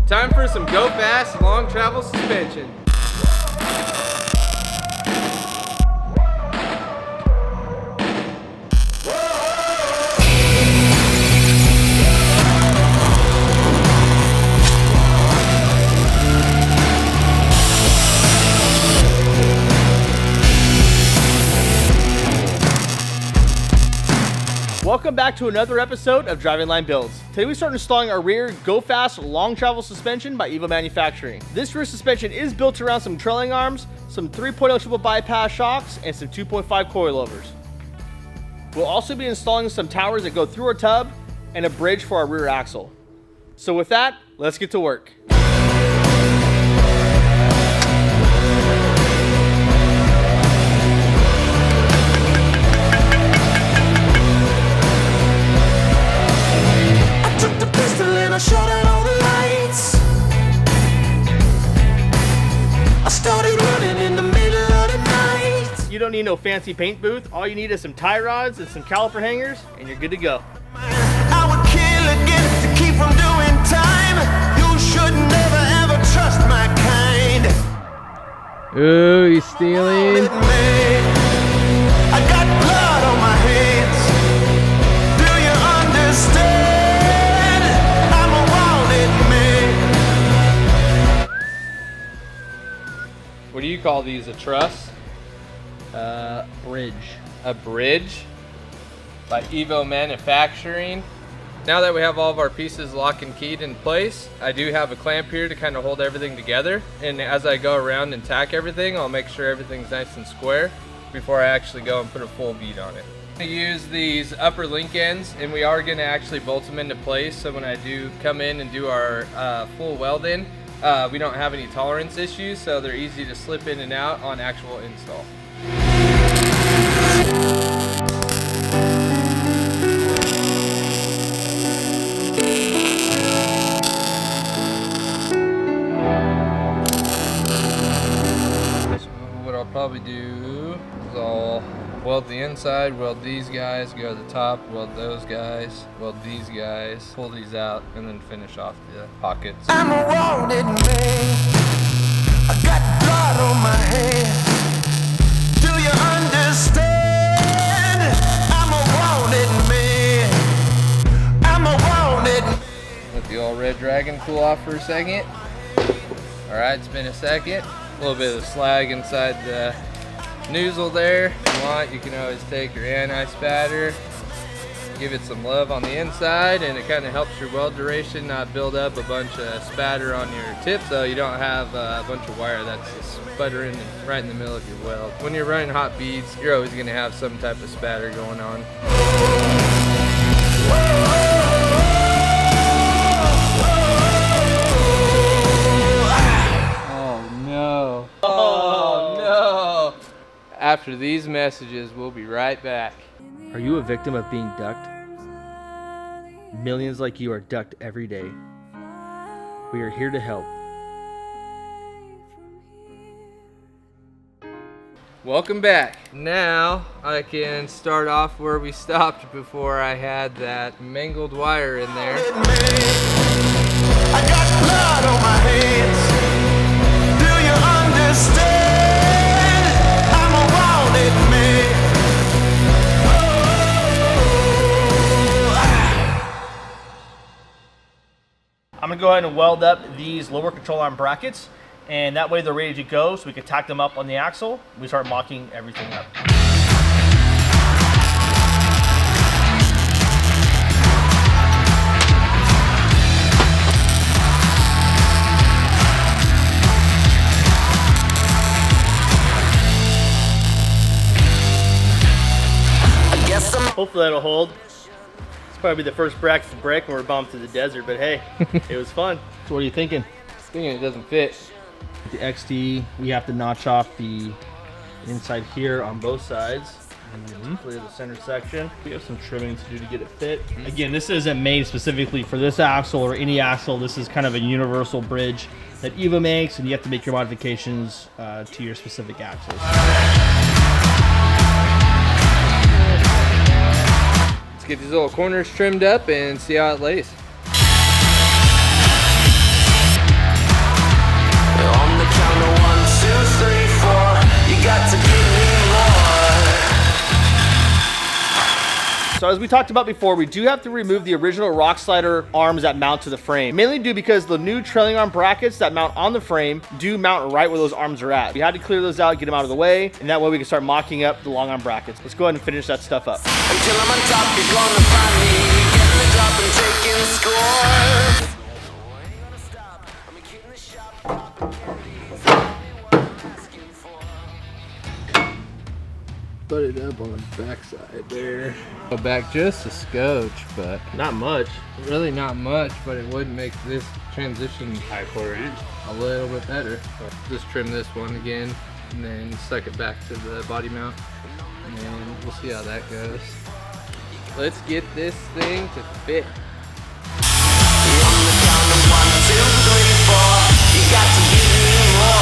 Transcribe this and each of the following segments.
Time for some go fast, long travel suspension. Welcome back to another episode of Driving Line Builds. Today we start installing our rear Go Fast long travel suspension by Evo Manufacturing. This rear suspension is built around some trailing arms, some 3.0 triple bypass shocks, and some 2.5 coilovers. We'll also be installing some towers that go through our tub and a bridge for our rear axle. So with that, let's get to work. I shut out all the lights. I started running in the middle of the night. You don't need no fancy paint booth. All you need is some tie rods and some caliper hangers, and you're good to go. I would kill again to keep from doing time. You should never ever trust my kind. Ooh, you stealing? I got blood on my hands. Do you understand? What do you call these, a truss? Bridge. A bridge by Evo Manufacturing. Now that we have all of our pieces lock and keyed in place, I do have a clamp here to kind of hold everything together. And as I go around and tack everything, I'll make sure everything's nice and square before I actually go and put a full bead on it. I use these upper link ends, and we are going to actually bolt them into place. So when I do come in and do our full weld in, we don't have any tolerance issues, so they're easy to slip in and out on actual install. So what I'll probably do is I'll weld the inside, weld these guys, go to the top, weld those guys, weld these guys, pull these out, and then finish off the pockets. I'm a wounded man. I got blood on my hands. Do you understand? I'm a wounded man. I'm a wounded man. Let the old red dragon cool off for a second. Alright, it's been a second. A little bit of slag inside the nozzle there. If you want, you can always take your anti-spatter, give it some love on the inside, and it kind of helps your weld duration not build up a bunch of spatter on your tip, so you don't have a bunch of wire that's sputtering right in the middle of your weld. When you're running hot beads, you're always going to have some type of spatter going on. After these messages, we'll be right back. Are you a victim of being ducked? Millions like you are ducked every day. We are here to help. Welcome back. Now I can start off where we stopped before I had that mangled wire in there. I got blood on my hands. Do you understand? I'm gonna go ahead and weld up these lower control arm brackets, and that way they're ready to go so we can tack them up on the axle. We start mocking everything up. Hopefully that'll hold. It's probably the first bracket to break when we're bombed through the desert, but hey, it was fun. So what are you thinking? I'm thinking it doesn't fit. The XD, we have to notch off the inside here on both sides. Clear the center section. We have some trimming to do to get it fit. Again, this isn't made specifically for this axle or any axle. This is kind of a universal bridge that Evo makes, and you have to make your modifications to your specific axles. Let's get these little corners trimmed up and see how it lays. So as we talked about before, we do have to remove the original rock slider arms that mount to the frame. Mainly due because the new trailing arm brackets that mount on the frame do mount right where those arms are at. We had to clear those out, get them out of the way, and that way we can start mocking up the long arm brackets. Let's go ahead and finish that stuff up. Until I'm on top, you're gonna find me getting the drop and taking the score. Put it up on the backside there. Go back just a scotch, but Not much. really not much, but it would make this transition High quarter inch. a little bit better. Just trim this one again and then suck it back to the body mount, and we'll see how that goes. Let's get this thing to fit. On the count of 1, 2, 3, 4, you got to give me more.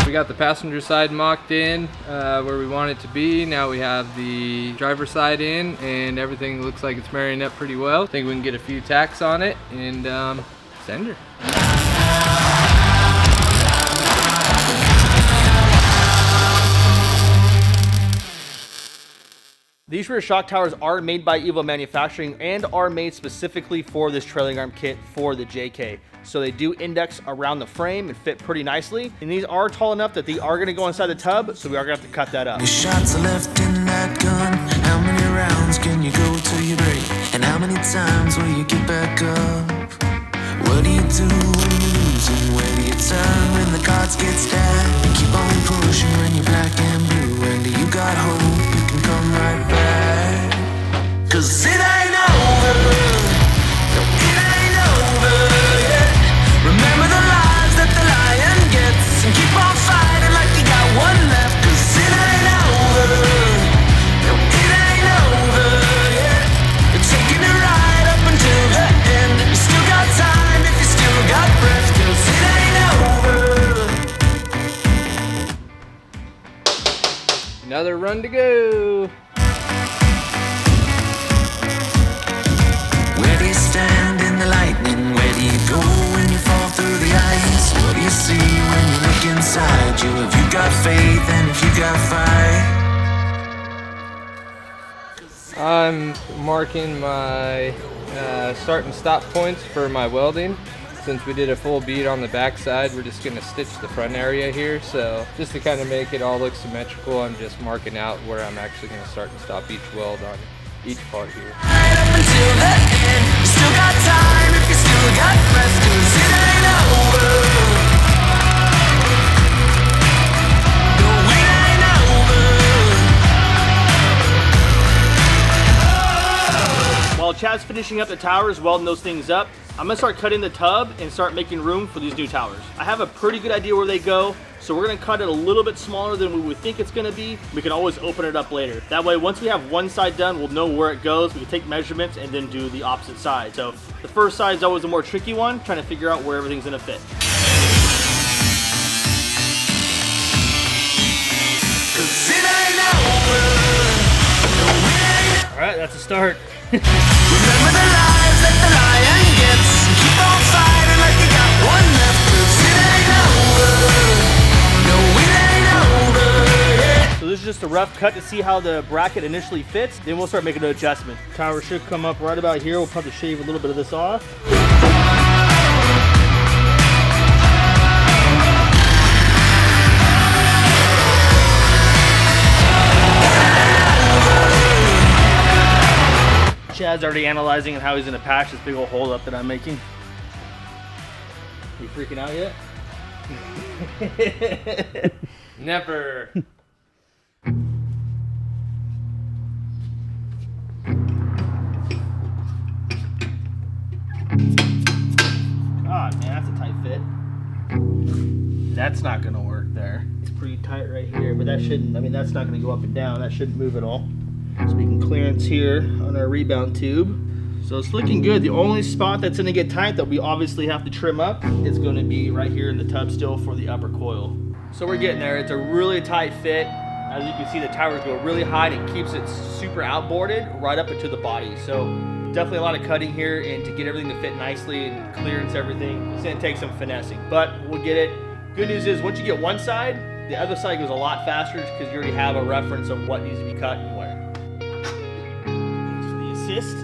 We got the passenger side mocked in where we want it to be. Now we have the driver side in, and everything looks like it's marrying up pretty well. I think we can get a few tacks on it and send her. These rear shock towers are made by Evo Manufacturing and are made specifically for this trailing arm kit for the JK. So they do index around the frame and fit pretty nicely. And these are tall enough that they are gonna go inside the tub, so we are gonna have to cut that up. How many shots are left in that gun? How many rounds can you go till you break? And how many times will you get back up? What do you do when you lose? And where do you turn when the cards get stacked? You keep on pushing when you're black and blue. And you got hope you can come right back. 'Cause it ain't over. No, it ain't over yet. Remember the lies that the lion gets, and keep on fighting like you got one left. 'Cause it ain't over. No, it ain't over yet. You're taking it right up until the end. You still got time if you still got breath. 'Cause it ain't over. Another run to go. Where do you stand in the lightning? Where do you go when you fall through the ice? What do you see when you look inside you? Have you got faith and have you got fight? I'm marking my start and stop points for my welding. Since we did a full bead on the back side, we're just gonna stitch the front area here. So just to kind of make it all look symmetrical, I'm just marking out where I'm actually gonna start and stop each weld on each part here. Right up until the end. You still got time if you still got breath. 'Cause it ain't over. No, it ain't over. While Chad's finishing up the towers, welding those things up, I'm gonna start cutting the tub and start making room for these new towers. I have a pretty good idea where they go, so we're gonna cut it a little bit smaller than we would think it's gonna be. We can always open it up later. That way, once we have one side done, we'll know where it goes. We can take measurements and then do the opposite side. So the first side is always the more tricky one, trying to figure out where everything's gonna fit. 'Cause it ain't over. No, it ain't. All right, that's a start. Remember the lies that the lion gets. Keep on fighting like you got one left. 'Cause it ain't over. No, it ain't over yet. So this is just a rough cut to see how the bracket initially fits. Then we'll start making an adjustment. Tower should come up right about here. We'll probably shave a little bit of this off. Chad's already analyzing how he's gonna patch this big old hole up that I'm making. You freaking out yet? Never. God, man, that's a tight fit. That's not gonna work there. It's pretty tight right here, but that shouldn't, I mean, that's not gonna go up and down. That shouldn't move at all. So we can clearance here on our rebound tube. So it's looking good. The only spot that's gonna get tight that we obviously have to trim up is gonna be right here in the tub still for the upper coil. So we're getting there. It's a really tight fit. As you can see, the towers go really high and it keeps it super outboarded right up into the body. So Definitely a lot of cutting here, and to get everything to fit nicely and clearance everything, it's gonna take some finessing, but we'll get it. Good news is once you get one side, the other side goes a lot faster because you already have a reference of what needs to be cut and where. Thanks for the assist.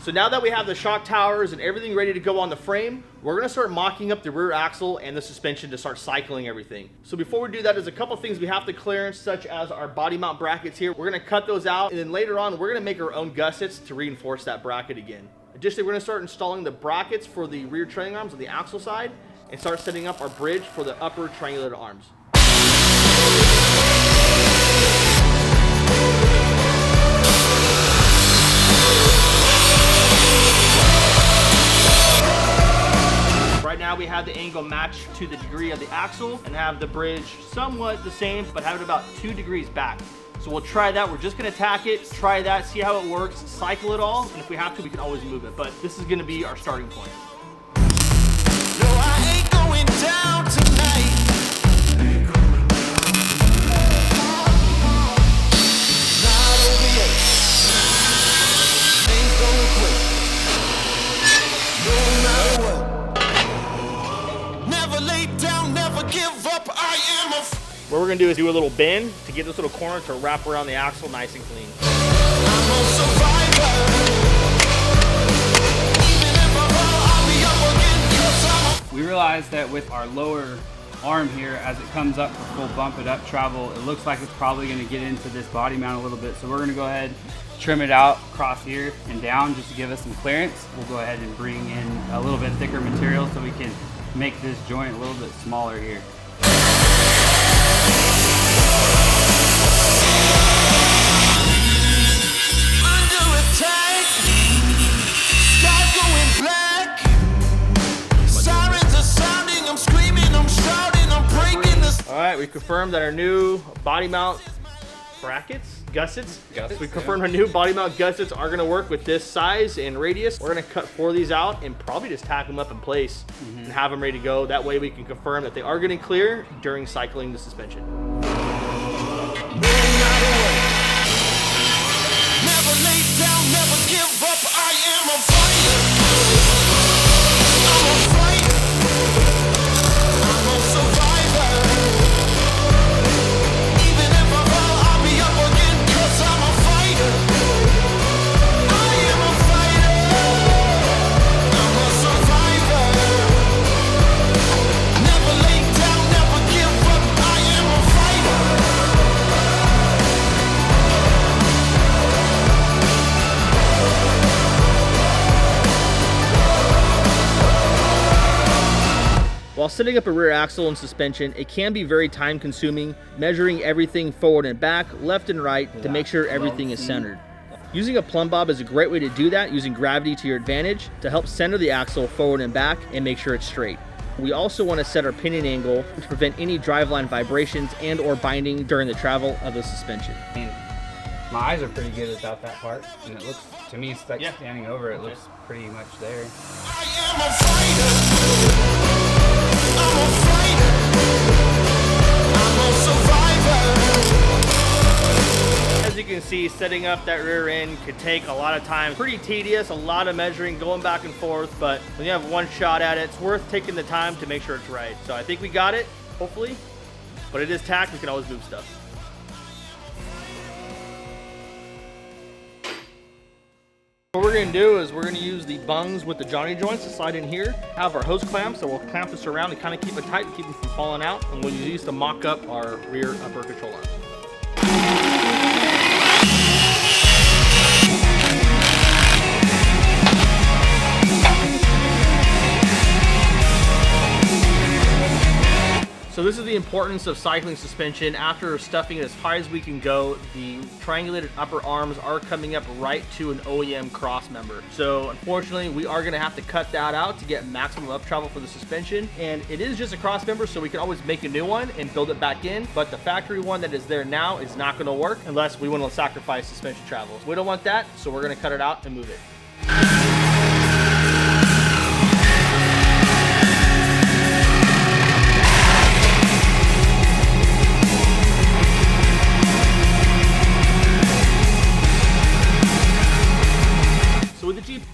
So now that we have the shock towers and everything ready to go on the frame, we're gonna start mocking up the rear axle and the suspension to start cycling everything. So before we do that, there's a couple things we have to clearance, such as our body mount brackets here. We're gonna cut those out, and then later on, we're gonna make our own gussets to reinforce that bracket again. Additionally, we're gonna start installing the brackets for the rear trailing arms on the axle side and start setting up our bridge for the upper triangulated arms. Right now we have the angle matched to the degree of the axle and have the bridge somewhat the same, but have it about 2 degrees back. So we'll try that. We're just gonna tack it, try that, see how it works, cycle it all, and if we have to, we can always move it. But this is gonna be our starting point. No, I ain't going down tonight. Not over yet. Ain't gonna quit. No matter what. Never lay down, never give up. I am a What we're gonna do is do a little bend to get this little corner to wrap around the axle nice and clean. I'm a survivor. Even if I fall, I'll be up again, 'cause I'm a We realized that with our lower arm here, as it comes up for full bump it up travel, it looks like it's probably gonna get into this body mount a little bit. So we're gonna go ahead, trim it out across here and down just to give us some clearance. We'll go ahead and bring in a little bit thicker material so we can make this joint a little bit smaller here. under attack. Sky going black. Sirens are sounding. I'm screaming. I'm shouting. I'm breaking the. All right, we confirmed that our new body mount brackets, gussets. We confirmed our new body mount gussets are gonna work with this size and radius. We're gonna cut 4 of these out and probably just tack them up in place and have them ready to go. That way we can confirm that they are getting clear during cycling the suspension. Never lay down. Never give up. I am a fighter. I'm a fighter. I'm a survivor. Even if I fall, I'll be up again, 'cause I'm a fighter. I am a fighter. I'm a survivor. Never lay down, never give up. I am a fighter. While setting up a rear axle and suspension, it can be very time consuming, measuring everything forward and back, left and right to make sure everything is centered. Using a plumb bob is a great way to do that, using gravity to your advantage to help center the axle forward and back and make sure it's straight. We also want to set our pinion angle to prevent any driveline vibrations and or binding during the travel of the suspension. I mean, my eyes are pretty good without that part, and it looks, to me, it's like Yeah. standing over it looks pretty much there. I am a fighter. I'm a fighter. I'm a survivor. As you can see, see, setting up that rear end could take a lot of time. Pretty tedious, a lot of measuring, going back and forth, but when you have one shot at it, it's worth taking the time to make sure it's right. So I think we got it, hopefully, but it is tack, we can always move stuff. What we're gonna do is we're gonna use the bungs with the Johnny joints to slide in here, have our hose clamps, so we'll clamp this around and kind of keep it tight to keep them from falling out, and we'll use these to mock up our rear upper control arms. So this is the importance of cycling suspension. After stuffing it as high as we can go, the triangulated upper arms are coming up right to an OEM cross member. So unfortunately, we are gonna have to cut that out to get maximum up travel for the suspension. And it is just a cross member, so we can always make a new one and build it back in. But the factory one that is there now is not gonna work unless we wanna sacrifice suspension travel. We don't want that, so we're gonna cut it out and move it.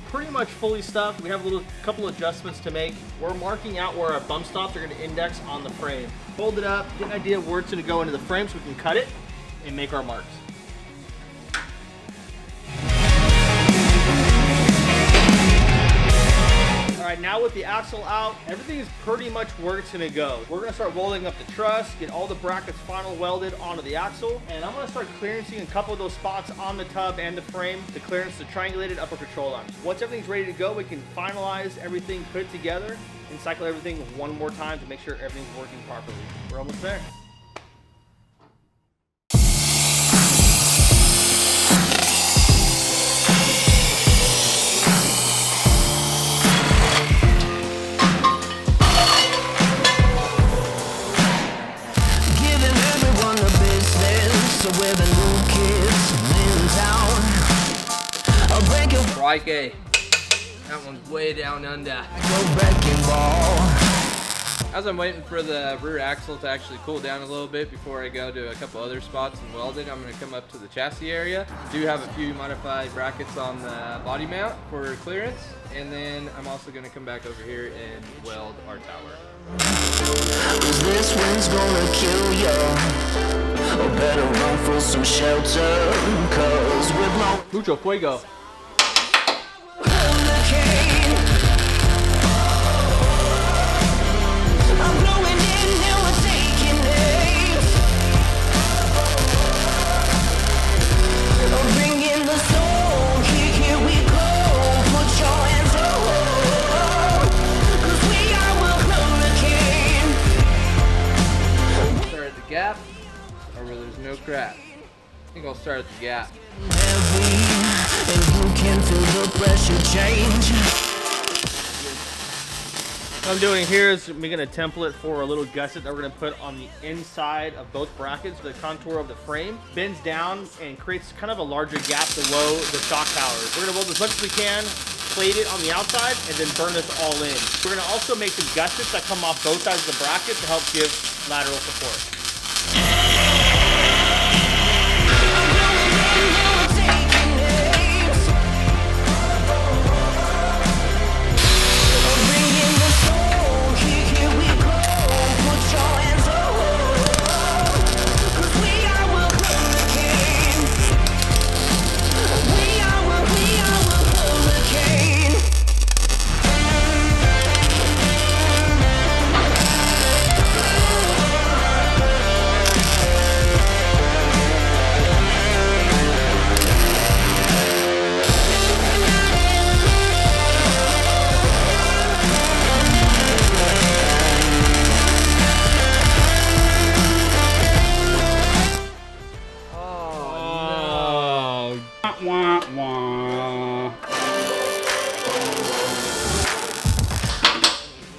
Pretty much fully stuffed. We have a couple adjustments to make. We're marking out where our bump stops are going to index on the frame. Fold it up, get an idea of where it's going to go into the frame so we can cut it and make our marks. All right, now with the axle out, everything is pretty much where it's gonna go. We're gonna start welding up the truss, get all the brackets final welded onto the axle, and I'm gonna start clearancing a couple of those spots on the tub and the frame to clearance the triangulated upper control arms. Once everything's ready to go, we can finalize everything, put it together, and cycle everything one more time to make sure everything's working properly. We're almost there. Crikey, that one's way down under. As I'm waiting for the rear axle to actually cool down a little bit before I go to a couple other spots and weld it, I'm going to come up to the chassis area. I do have a few modified brackets on the body mount for clearance, and then I'm also going to come back over here and weld our tower. This wind's gonna kill you. Better run for some shelter, 'cause we're blowing Mucho fuego. hurricane. I'm blowing in and we're taking aim. Bring in the soul, here we go. Put your hands up, 'cause we are a hurricane. Start at the gap, or where there's no crap. I think I'll start at the gap. Heavy, and you can feel the pressure change. What I'm doing here is making a template for a little gusset that we're going to put on the inside of both brackets. The contour of the frame bends down and creates kind of a larger gap below the shock towers. We're going to weld as much as we can, plate it on the outside, and then burn this all in. We're going to also make some gussets that come off both sides of the bracket to help give lateral support.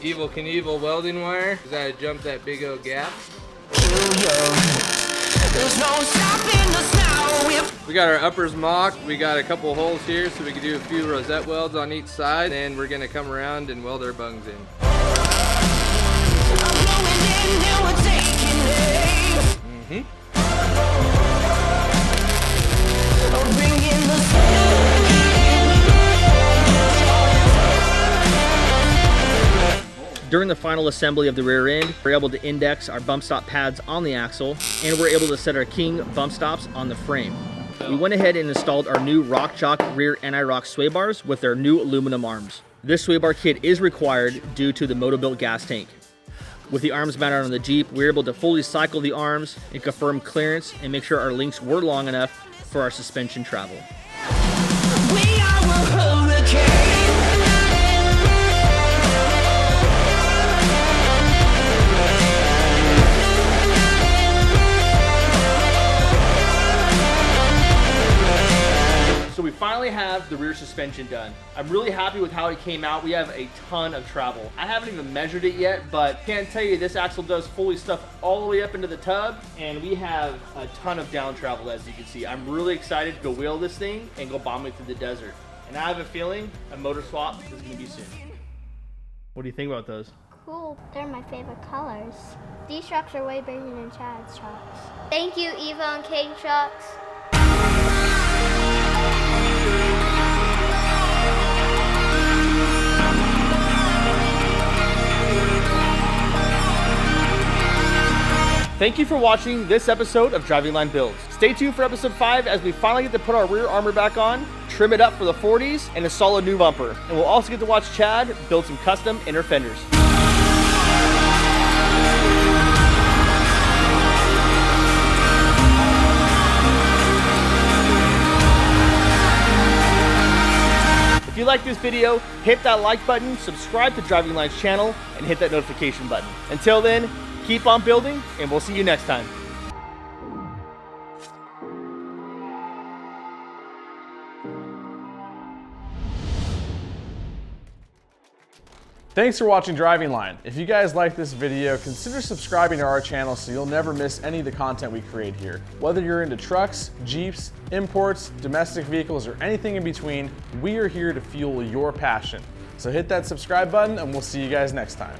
Evo Knievel welding wire, because I jumped that big old gap. We got our uppers Mach. We got a couple holes here so we can do a few rosette welds on each side, and we're gonna come around and weld our bungs in. During the final assembly of the rear end, we're able to index our bump stop pads on the axle, and we're able to set our king bump stops on the frame. We went ahead and installed our new Rock Chalk rear anti-rock sway bars with their new aluminum arms. This sway bar kit is required due to the Moto-Built gas tank. With the arms mounted on the Jeep, we were able to fully cycle the arms and confirm clearance and make sure our links were long enough for our suspension travel. We are a hurricane. So we finally have the rear suspension done. I'm really happy with how it came out. We have a ton of travel. I haven't even measured it yet, but can't tell you this axle does fully stuff all the way up into the tub, and we have a ton of down travel, as you can see. I'm really excited to go wheel this thing and go bomb it through the desert. And I have a feeling a motor swap is gonna be soon. What do you think about those? Cool, they're my favorite colors. These trucks are way bigger than Chad's trucks. Thank you, Evo and King Trucks. Thank you for watching this episode of Driving Line Builds. Stay tuned for episode 5 as we finally get to put our rear armor back on, trim it up for the 40s, and install a new bumper. And we'll also get to watch Chad build some custom inner fenders. If you like this video, hit that like button, subscribe to Driving Line's channel, and hit that notification button. Until then, keep on building, and we'll see you next time. Thanks for watching Driving Line. If you guys like this video, consider subscribing to our channel so you'll never miss any of the content we create here. Whether you're into trucks, Jeeps, imports, domestic vehicles, or anything in between, we are here to fuel your passion. So hit that subscribe button and we'll see you guys next time.